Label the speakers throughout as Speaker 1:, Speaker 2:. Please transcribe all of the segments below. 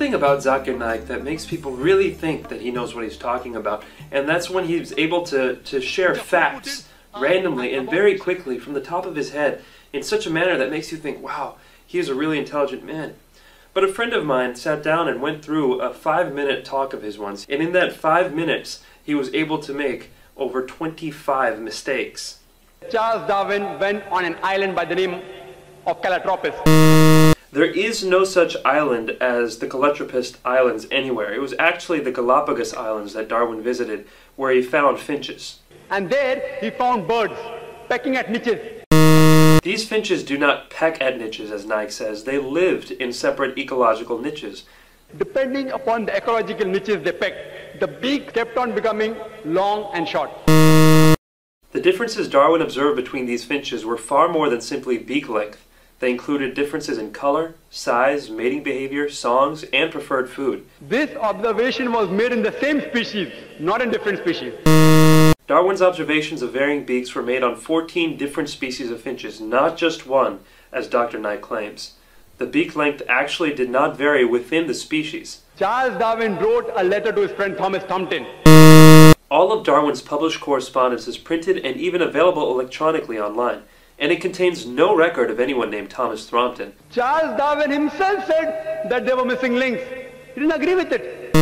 Speaker 1: something about Zakir Naik that makes people really think that he knows what he's talking about, and that's when he's able to share facts randomly and very quickly from the top of his head in such a manner that makes you think, wow, he is a really intelligent man. But a friend of mine sat down and went through a 5-minute talk of his once, and in that 5 minutes he was able to make over 25 mistakes.
Speaker 2: Charles Darwin went on an island by the name of Calotropis.
Speaker 1: There is no such island as the Calotropis Islands anywhere. It was actually the Galapagos Islands that Darwin visited, where he found finches.
Speaker 2: And there he found birds pecking at niches.
Speaker 1: These finches do not peck at niches, as Naik says. They lived in separate ecological niches.
Speaker 2: Depending upon the ecological niches they pecked, the beak kept on becoming long and short.
Speaker 1: The differences Darwin observed between these finches were far more than simply beak length. They included differences in color, size, mating behavior, songs, and preferred food.
Speaker 2: This observation was made in the same species, not in different species.
Speaker 1: Darwin's observations of varying beaks were made on 14 different species of finches, not just one, as Dr. Naik claims. The beak length actually did not vary within the species.
Speaker 2: Charles Darwin wrote a letter to his friend Thomas Thompson.
Speaker 1: All of Darwin's published correspondence is printed and even available electronically online, and it contains no record of anyone named Thomas Thrompton.
Speaker 2: Charles Darwin himself said that there were missing links. He didn't agree with it.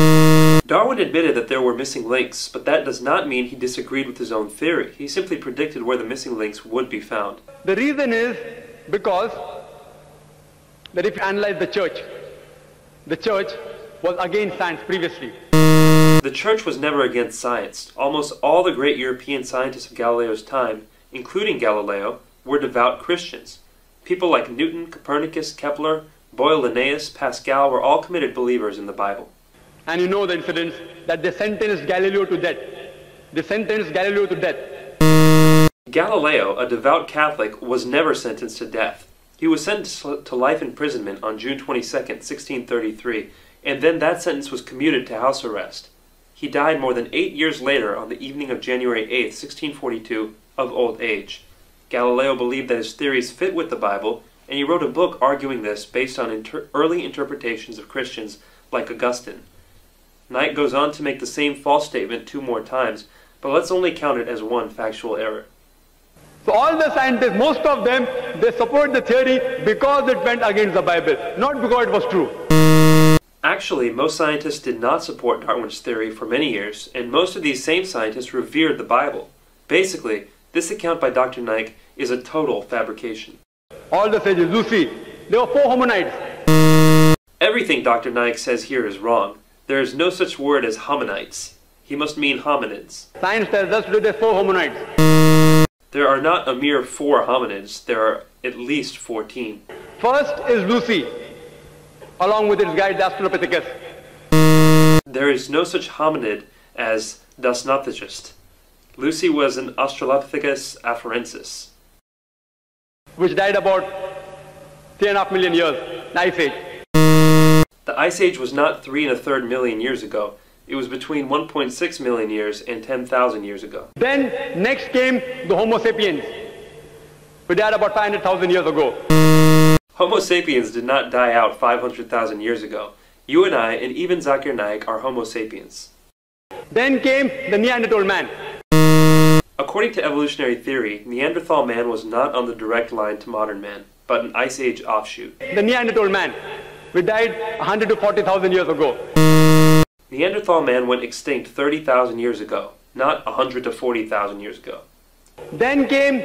Speaker 1: Darwin admitted that there were missing links, but that does not mean he disagreed with his own theory. He simply predicted where the missing links would be found.
Speaker 2: The reason is because that if you analyze the church was against science previously.
Speaker 1: The church was never against science. Almost all the great European scientists of Galileo's time, including Galileo, were devout Christians. People like Newton, Copernicus, Kepler, Boyle, Linnaeus, Pascal were all committed believers in the Bible.
Speaker 2: And you know the incidents that they sentenced Galileo to death.
Speaker 1: Galileo, a devout Catholic, was never sentenced to death. He was sentenced to life imprisonment on June 22, 1633, and then that sentence was commuted to house arrest. He died more than 8 years later on the evening of January 8, 1642, of old age. Galileo believed that his theories fit with the Bible, and he wrote a book arguing this based on early interpretations of Christians like Augustine. Naik goes on to make the same false statement 2 more times, but let's only count it as one factual error.
Speaker 2: So all the scientists, most of them, they support the theory because it went against the Bible, not because it was true.
Speaker 1: Actually, most scientists did not support Darwin's theory for many years, and most of these same scientists revered the Bible. Basically, this account by Dr. Naik is a total fabrication.
Speaker 2: All the sages, Lucy, there were 4 hominids.
Speaker 1: Everything Dr. Naik says here is wrong. There is no such word as hominites. He must mean hominids.
Speaker 2: Science tells us today there are 4 hominids.
Speaker 1: There are not a mere 4 hominids. There are at least 14.
Speaker 2: First is Lucy, along with its guide, the Australopithecus.
Speaker 1: There is no such hominid as Dasnopithecus. Lucy was an Australopithecus afarensis,
Speaker 2: which died about 3.5 million years, the Ice Age.
Speaker 1: The Ice Age was not 3 1/3 million years ago. It was between 1.6 million years and 10,000 years ago.
Speaker 2: Then next came the Homo sapiens, who died about 500,000 years ago.
Speaker 1: Homo sapiens did not die out 500,000 years ago. You and I, and even Zakir Naik, are Homo sapiens.
Speaker 2: Then came the Neanderthal man.
Speaker 1: According to evolutionary theory, Neanderthal man was not on the direct line to modern man, but an Ice Age offshoot.
Speaker 2: The Neanderthal man, who died 100 to 40,000 years ago.
Speaker 1: Neanderthal man went extinct 30,000 years ago, not 100 to 40,000 years ago.
Speaker 2: Then came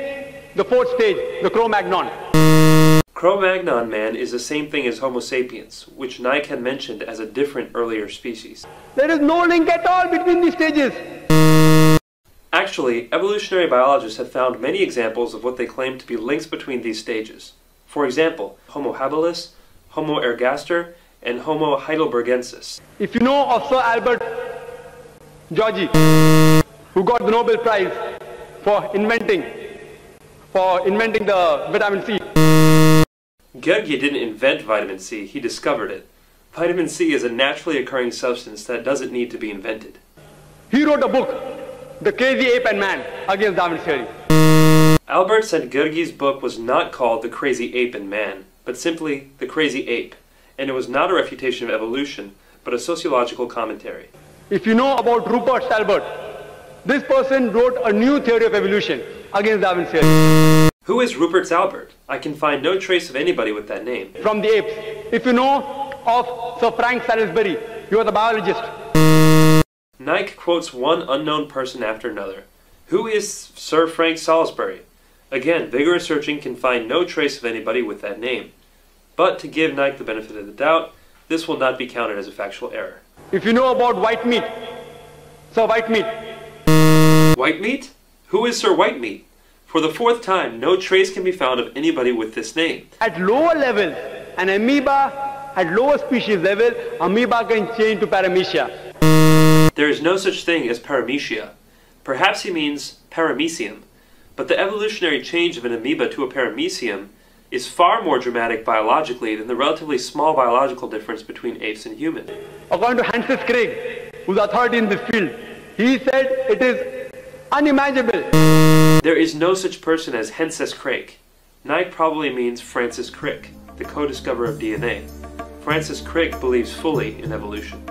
Speaker 2: the 4th stage, the Cro-Magnon.
Speaker 1: Cro-Magnon man is the same thing as Homo sapiens, which Naik had mentioned as a different earlier species.
Speaker 2: There is no link at all between these stages.
Speaker 1: Actually, evolutionary biologists have found many examples of what they claim to be links between these stages. For example, Homo habilis, Homo ergaster, and Homo heidelbergensis.
Speaker 2: If you know of Sir Albert Georgi, who got the Nobel Prize for inventing the vitamin C.
Speaker 1: Georgi didn't invent vitamin C, he discovered it. Vitamin C is a naturally occurring substance that doesn't need to be invented.
Speaker 2: He wrote a book, The Crazy Ape and Man, against Darwin's theory.
Speaker 1: Albert said Georgi's book was not called The Crazy Ape and Man, but simply The Crazy Ape, and it was not a refutation of evolution, but a sociological commentary.
Speaker 2: If you know about Rupert Stalbert, this person wrote a new theory of evolution against Darwin's theory.
Speaker 1: Who is Rupert Stalbert? I can find no trace of anybody with that name.
Speaker 2: From the apes. If you know of Sir Frank Salisbury, he was a biologist.
Speaker 1: Naik quotes one unknown person after another. Who is Sir Frank Salisbury? Again, vigorous searching can find no trace of anybody with that name. But to give Naik the benefit of the doubt, this will not be counted as a factual error.
Speaker 2: If you know about Whitemeat, Sir Whitemeat.
Speaker 1: Whitemeat? Who is Sir Whitemeat? For the fourth time, no trace can be found of anybody with this name.
Speaker 2: At lower levels, an amoeba, at lower species level, amoeba can change to paramecia.
Speaker 1: There is no such thing as paramecia. Perhaps he means paramecium. But the evolutionary change of an amoeba to a paramecium is far more dramatic biologically than the relatively small biological difference between apes and humans.
Speaker 2: According to Francis Crick, who's authority in this field, he said it is unimaginable.
Speaker 1: There is no such person as Francis Crick. Naik probably means Francis Crick, the co-discoverer of DNA. Francis Crick believes fully in evolution.